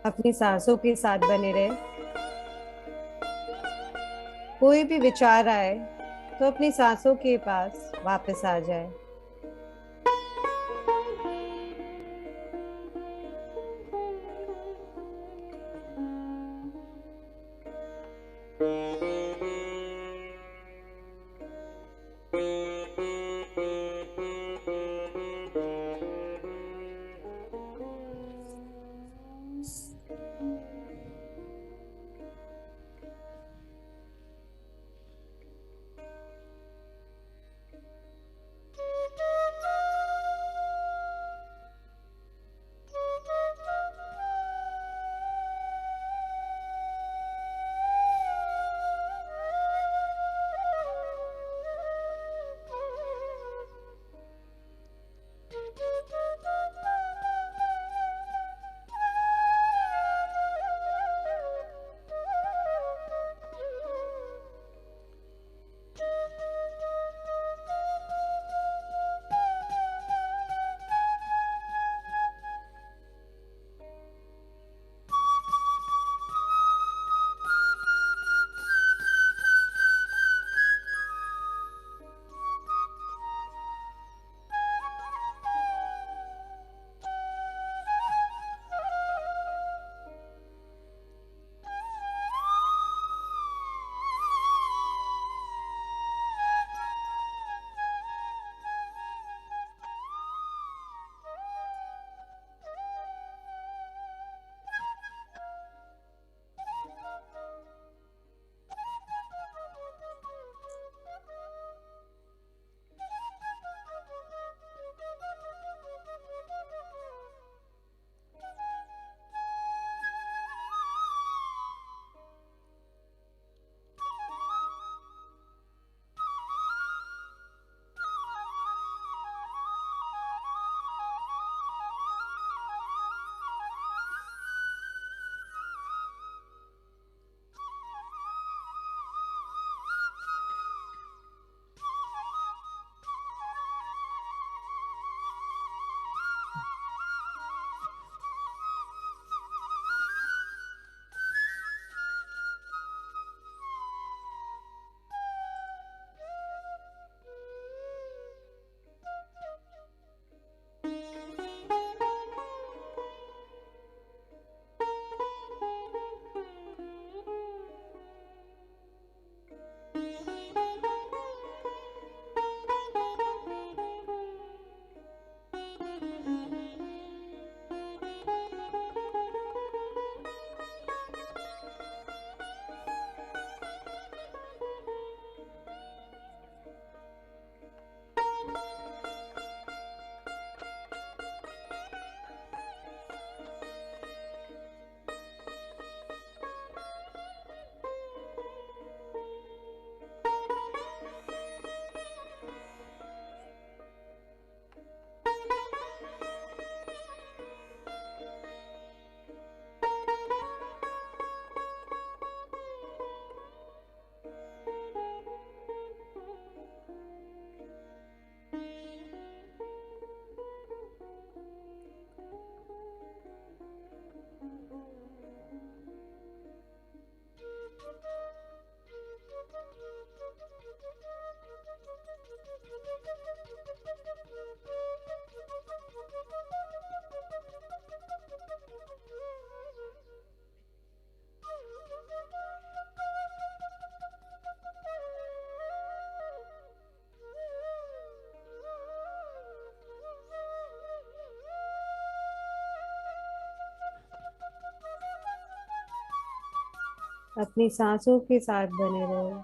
अपनी सांसों के साथ बने रहे। कोई भी विचार आए तो अपनी सांसों के पास वापस आ जाए। अपनी सांसों के साथ बने रहो।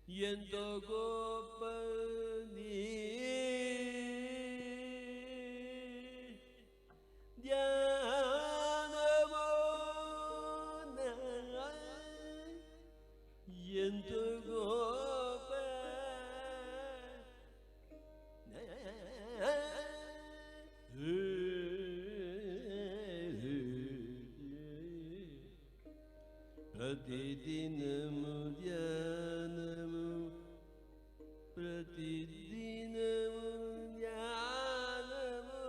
Yendo gopani dhyanamona प्रतिदिनमु ध्यानमु प्रतिदिनमु ध्यानमु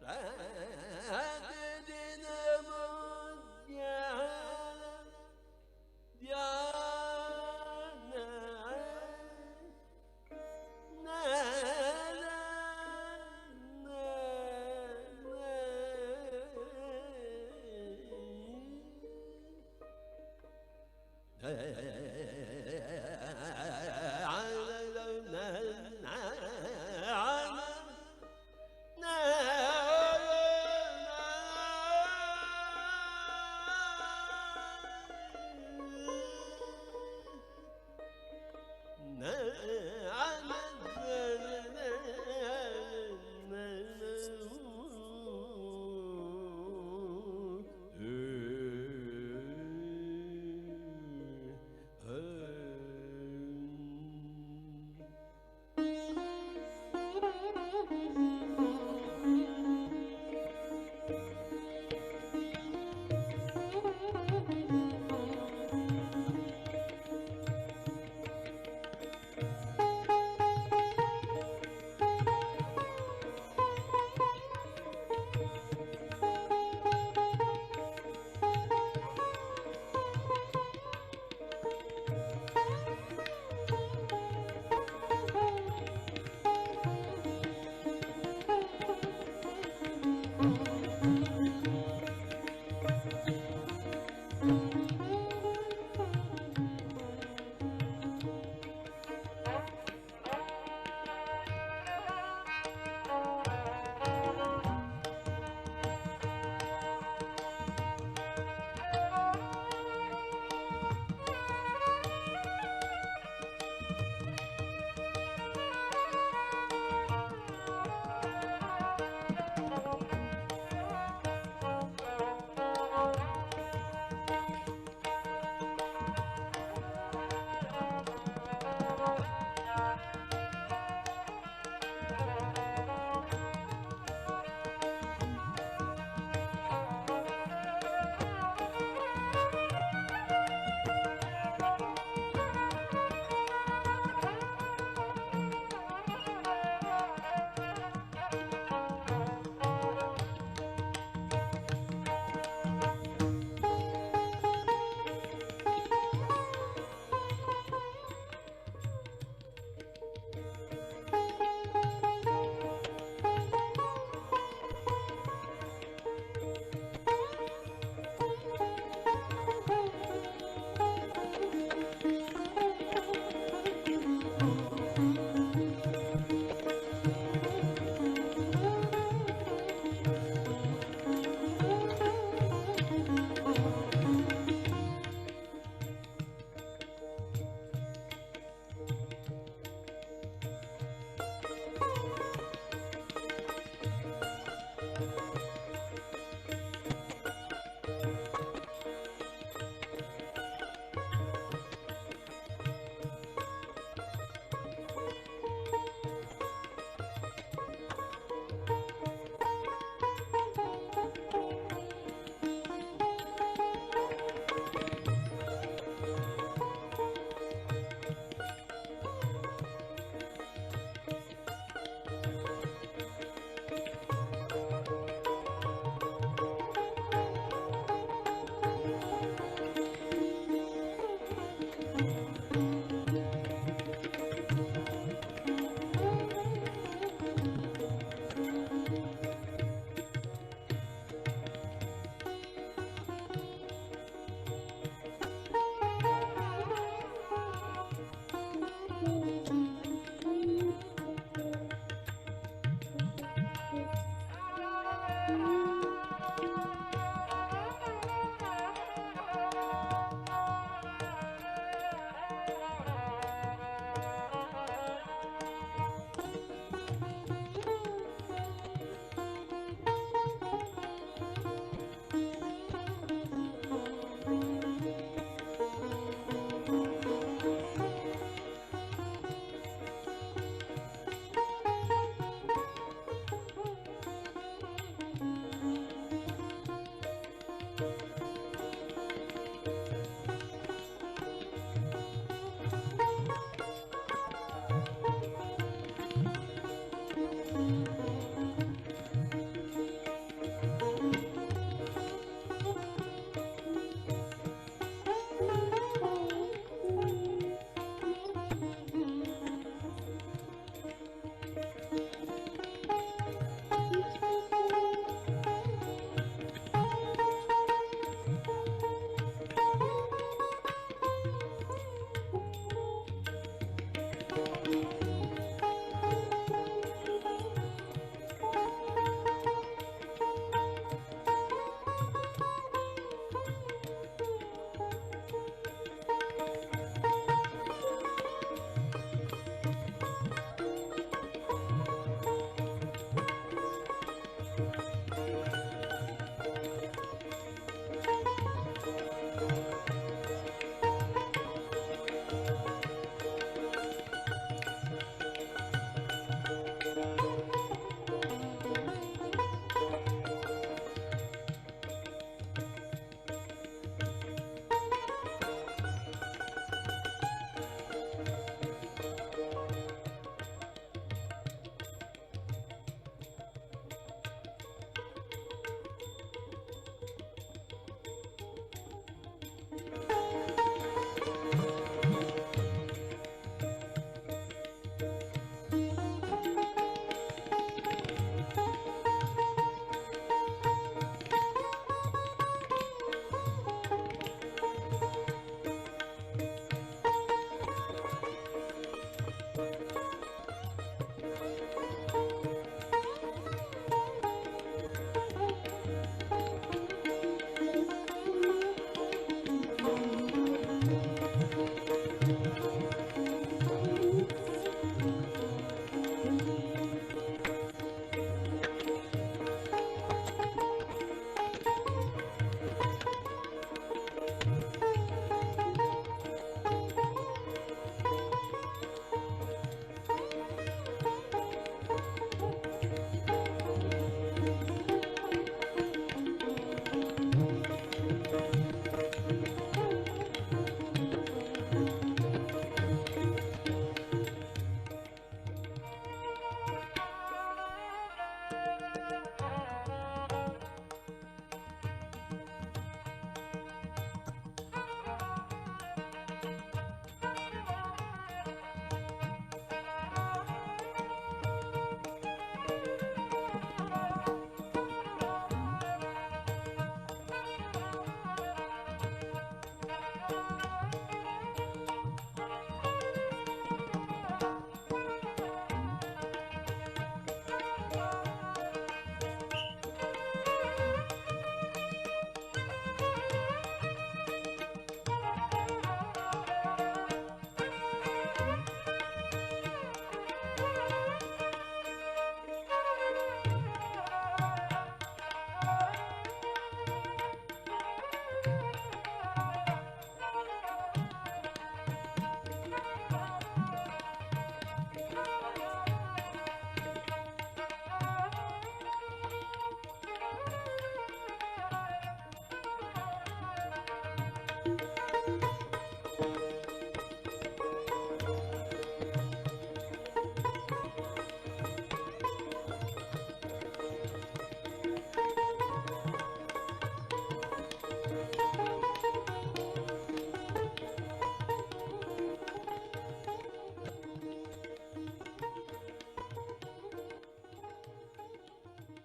प्रतिदिनमु ध्यान।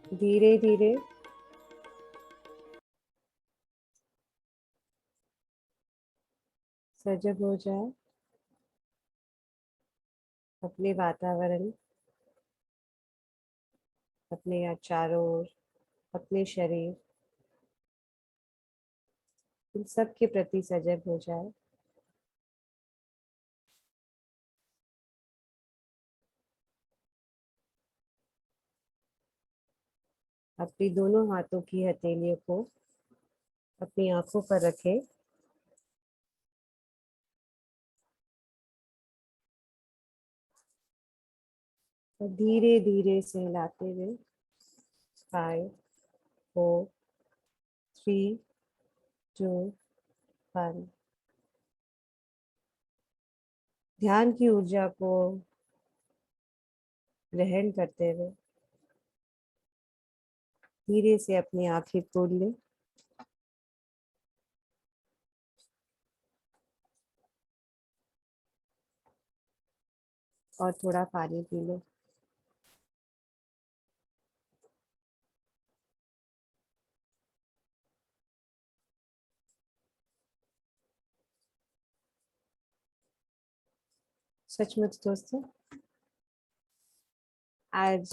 धीरे धीरे सजग हो जाए अपने वातावरण, अपने यहाँ चारों ओर, अपने शरीर, इन सब के प्रति सजग हो जाए। अपनी दोनों हाथों की हथेलियों को अपनी आंखों पर रखें और धीरे धीरे से हिलाते हुए 5, 4, 3, 2, 1 ध्यान की ऊर्जा को ग्रहण करते हुए धीरे से अपनी आंखें खोल लें और थोड़ा पानी पी लें। सचमुच दोस्तों, आज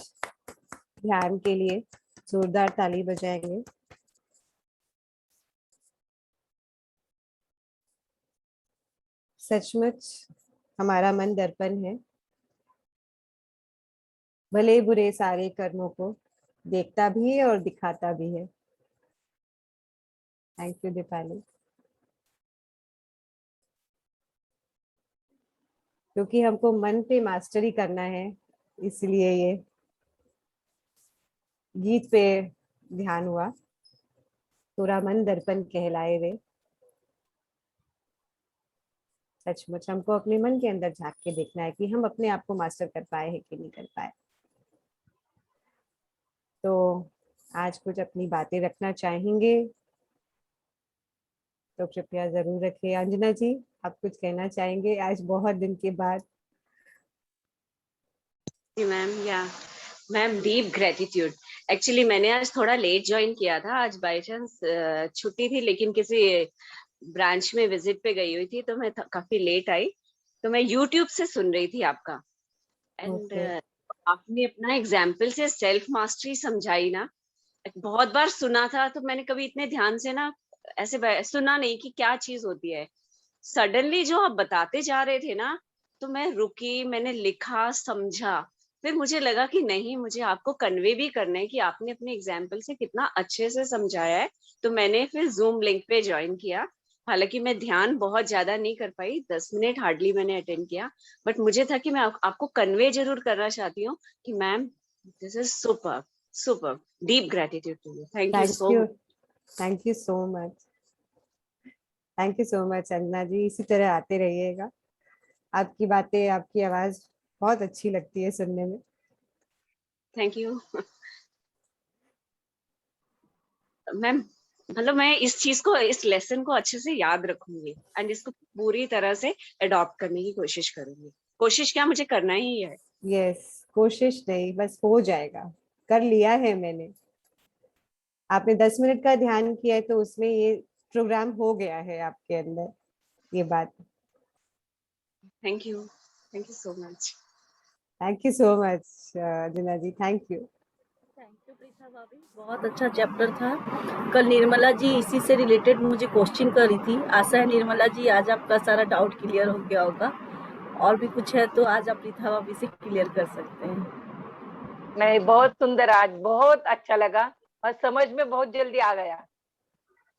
ध्यान के लिए जोरदार ताली बजाएंगे। सचमुच हमारा मन दर्पण है, भले बुरे सारे कर्मों को देखता भी है और दिखाता भी है। Thank you Deepali. क्योंकि हमको मन पे मास्टरी करना है, इसलिए ये गीत पे ध्यान हुआ। पूरा मन दर्पण कहलाए वे। सचमुच हमको अपने मन के अंदर झांक के देखना है कि हम अपने आप को मास्टर कर पाए हैं कि नहीं कर पाए। तो आज कुछ अपनी बातें रखना चाहेंगे तो कृपया जरूर रखिए। अंजना जी, आप कुछ कहना चाहेंगे आज बहुत दिन के बाद? जी मैम, या मैम डीप ग्रेटिट्यूड। एक्चुअली मैंने आज थोड़ा लेट ज्वाइन किया था, आज बाय चांस छुट्टी थी, लेकिन किसी ब्रांच में विजिट पे गई हुई थी तो मैं काफी लेट आई, तो मैं यूट्यूब से सुन रही थी आपका। And okay. आपने अपना एग्जाम्पल से सेल्फ मास्टरी समझाई ना, बहुत बार सुना था तो मैंने कभी इतने ध्यान से ना ऐसे सुना नहीं कि क्या चीज होती है। सडनली जो आप बताते जा रहे थे ना, तो मैं रुकी, मैंने लिखा, समझा, फिर मुझे लगा कि नहीं, मुझे आपको कन्वे भी करना है कि आपने अपने एग्जाम्पल से कितना अच्छे से समझाया है। तो मैंने फिर जूम लिंक पे ज्वाइन किया। हालांकि मैं ध्यान बहुत ज्यादा नहीं कर पाई, 10 मिनट हार्डली मैंने अटेंड किया, बट मुझे था कि मैं आपको कन्वे जरूर करना चाहती हूँ कि ma'am this is super super. Deep gratitude to you, thank you thank so you, much. Thank you so much. Thank you so much Anjana ji, इसी तरह आते रहिएगा। आपकी बातें, आपकी आवाज बहुत अच्छी लगती है सुनने में। Thank you ma'am. मतलब मैं इस चीज को, इस लेसन को अच्छे से याद रखूंगी एंड इसको पूरी तरह से अडॉप्ट करने की कोशिश करूंगी। कोशिश क्या, मुझे करना ही है। यस, कोशिश नहीं, बस हो जाएगा। कर लिया है मैंने। आपने 10 मिनट का ध्यान किया है तो उसमें ये प्रोग्राम हो गया है आपके अंदर, ये बात। Thank you so much. Thank you so much Anjana ji, thank you. Thank you Preeta भाभी, बहुत अच्छा चैप्टर था। कल निर्मला जी इसी से रिलेटेड मुझे क्वेश्चन करी थी। आशा है निर्मला जी आज आपका सारा डाउट क्लियर हो गया होगा, और भी कुछ है तो आज आप प्रीता भाभी से क्लियर कर सकते हैं। नहीं, बहुत सुंदर, आज बहुत अच्छा लगा और समझ में बहुत जल्दी आ गया।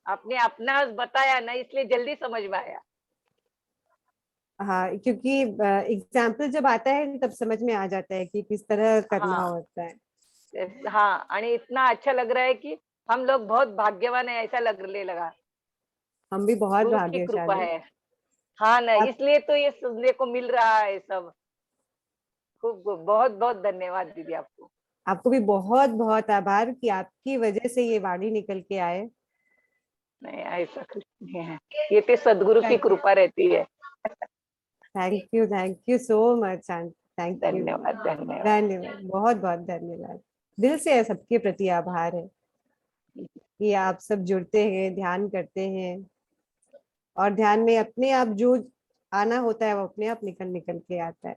आपने अपना बताया ना, इसलिए जल्दी समझ में आया। हाँ, क्योंकि एग्जाम्पल जब आता है तब समझ में आ जाता है कि किस तरह करना हाँ होता है। हाँ, आणि इतना अच्छा लग रहा है कि हम लोग बहुत भाग्यवान है, ऐसा लगने लगा। हम भी बहुत गुरु की कृपा भाग्यशाली। है। हाँ ना, आप, इसलिए तो ये सुनने को मिल रहा है सब। खूब खूब, बहुत बहुत धन्यवाद दीदी आपको। आपको भी बहुत बहुत आभार कि आपकी वजह से ये वाणी निकल के आए। नहीं, ऐसा कुछ नहीं है, ये तो सदगुरु की कृपा रहती है। Thank you so much. Thank you. धन्यवाद धन्यवाद। धन्यवाद, बहुत बहुत धन्यवाद। दिल से सबके प्रति आभार है कि आप सब जुड़ते हैं, ध्यान करते हैं, और ध्यान में अपने आप जो आना होता है वो अपने आप निकल निकल के आता है।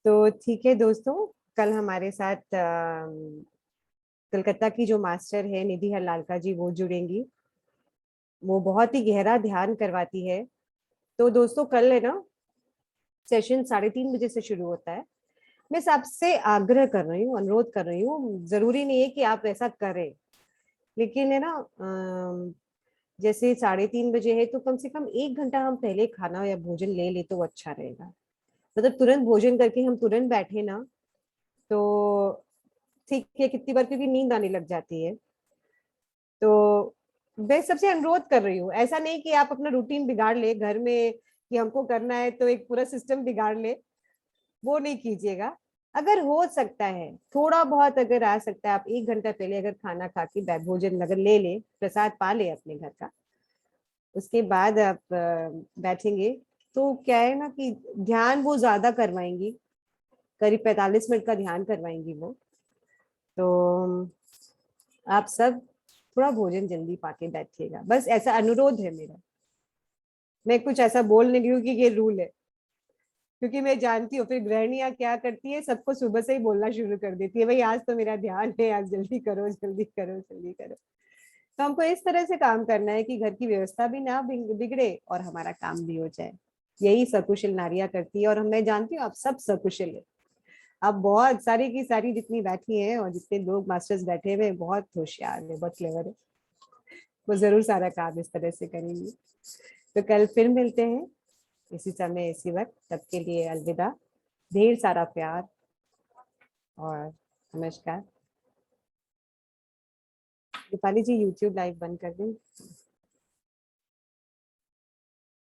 तो ठीक है दोस्तों, कल हमारे साथ कलकत्ता की जो मास्टर है निधि हलालका जी, वो जुड़ेंगी। वो बहुत ही गहरा ध्यान करवाती है। तो दोस्तों कल है ना, सेशन 3:30 बजे से शुरू होता है। मैं सबसे आग्रह कर रही हूँ, अनुरोध कर रही हूँ, जरूरी नहीं है कि आप ऐसा करें, लेकिन है ना, जैसे 3:30 बजे है तो कम से कम 1 घंटा हम पहले खाना या भोजन ले ले तो अच्छा रहेगा। मतलब तुरंत भोजन करके हम तुरंत बैठे ना तो ठीक है, कितनी बार क्योंकि नींद आने लग जाती है। तो मैं सबसे अनुरोध कर रही हूँ, ऐसा नहीं कि आप अपना रूटीन बिगाड़ ले घर में कि हमको करना है तो एक पूरा सिस्टम बिगाड़ ले, वो नहीं कीजिएगा। अगर हो सकता है थोड़ा बहुत, अगर आ सकता है, आप 1 घंटा पहले अगर खाना खा के भोजन अगर ले ले, प्रसाद पा ले अपने घर का, उसके बाद आप बैठेंगे तो क्या है ना कि ध्यान वो ज्यादा करवाएंगी, करीब 45 मिनट का ध्यान करवाएंगी वो। तो आप सब थोड़ा भोजन जल्दी पाके बैठिएगा, बस ऐसा अनुरोध है मेरा। मैं कुछ ऐसा बोल नहीं रही हूँ कि ये रूल है, क्योंकि मैं जानती हूँ फिर गृहिणियां क्या करती है, सबको सुबह से ही बोलना शुरू कर देती है, भाई आज तो मेरा ध्यान है, आज जल्दी करो जल्दी करो जल्दी करो। तो हमको इस तरह से काम करना है कि घर की व्यवस्था भी ना बिगड़े और हमारा काम भी हो जाए। यही सकुशल नारियां करती है, और मैं जानती हूँ आप सब सकुशल है। आप बहुत सारी की सारी जितनी बैठी हैं और जितने लोग मास्टर्स बैठे हुए हैं, बहुत होशियार है, बहुत क्लेवर है, वो जरूर सारा काम इस तरह से करेंगे। तो कल फिर मिलते हैं इसी समय इसी वक्त, तब के लिए अलविदा, ढेर सारा प्यार और नमस्कार। दीपाली जी यूट्यूब लाइव बंद कर दें।